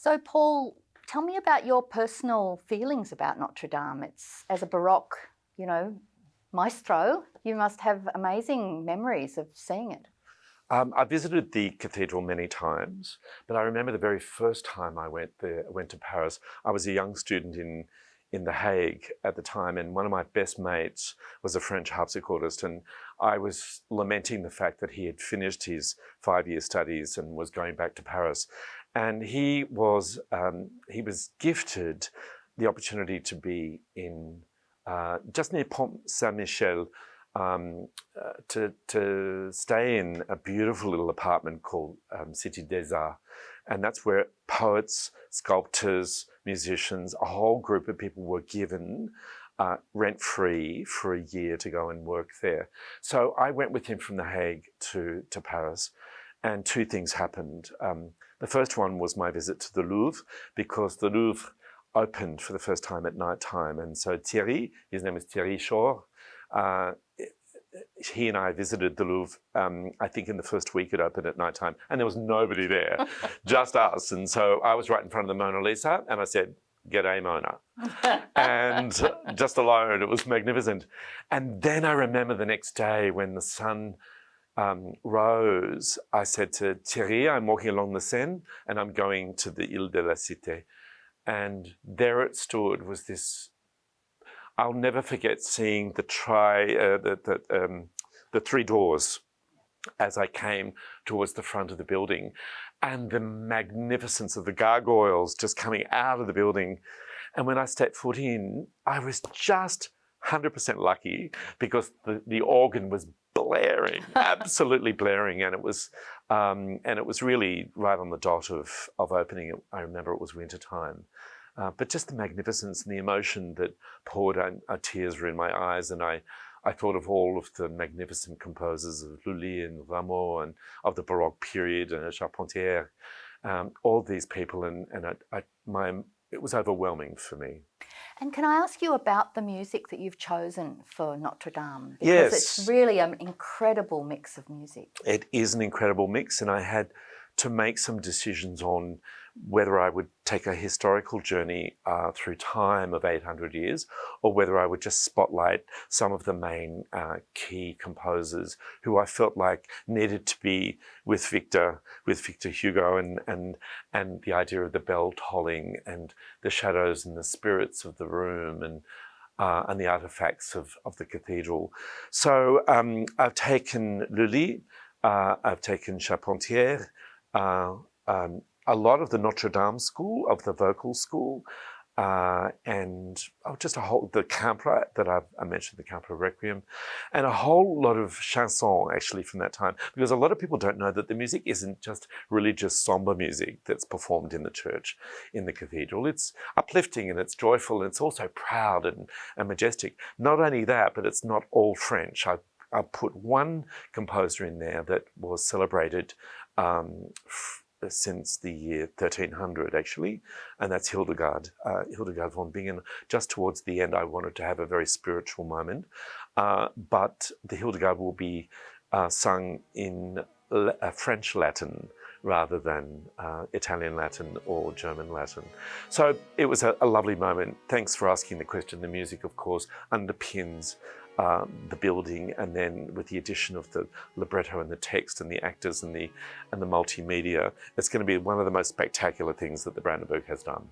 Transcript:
So, Paul, tell me about your personal feelings about Notre-Dame. It's, as a Baroque, maestro, you must have amazing memories of seeing it. I visited the cathedral many times, but I remember the very first time I went to Paris. I was a young student in The Hague at the time, and one of my best mates was a French harpsichordist, and I was lamenting the fact that he had finished his 5-year studies and was going back to Paris. And he was gifted the opportunity to be in just near Pont Saint-Michel, to stay in a beautiful little apartment called Cité des Arts. And that's where poets, sculptors, musicians, a whole group of people were given rent-free for a year to go and work there. So I went with him from The Hague to Paris, and two things happened. The first one was my visit to the Louvre, because the Louvre opened for the first time at night time. And so Thierry, his name is Thierry Chaud, he and I visited the Louvre, I think in the first week it opened at night time, and there was nobody there, just us. And so I was right in front of the Mona Lisa, and I said, "G'day, Mona." And just alone, it was magnificent. And then I remember the next day when the sun rose, I said to Thierry, I'm walking along the Seine and I'm going to the Ile de la Cité. And there it stood, was this, I'll never forget seeing the three doors as I came towards the front of the building, and the magnificence of the gargoyles just coming out of the building. And when I stepped foot in, I was just 100% lucky, because the organ was blaring, absolutely blaring, and it was really right on the dot of opening. I remember it was winter time, but just the magnificence and the emotion that poured out, tears were in my eyes, and I thought of all of the magnificent composers of Lully and Rameau and of the Baroque period and Charpentier, all these people, and it was overwhelming for me. And can I ask you about the music that you've chosen for Notre-Dame? Because yes. It's really an incredible mix of music. It is an incredible mix, and I had to make some decisions on whether I would take a historical journey through time of 800 years, or whether I would just spotlight some of the main key composers who I felt like needed to be with Victor Hugo, and the idea of the bell tolling and the shadows and the spirits of the room, and the artifacts of the cathedral. So I've taken Lully, I've taken Charpentier, a lot of the Notre-Dame school, of the vocal school, and just the CAMPRA that I mentioned, the CAMPRA Requiem, and a whole lot of chansons actually from that time, because a lot of people don't know that the music isn't just religious sombre music that's performed in the church, in the cathedral. It's uplifting and it's joyful, and it's also proud and majestic. Not only that, but it's not all French. I put one composer in there that was celebrated since the year 1300, actually, and that's Hildegard von Bingen. Just towards the end, I wanted to have a very spiritual moment, but the Hildegard will be sung in French Latin rather than Italian Latin or German Latin. So it was a lovely moment. Thanks for asking the question. The music, of course, underpins the building, and then with the addition of the libretto and the text and the actors and the multimedia, it's going to be one of the most spectacular things that the Brandenburg has done.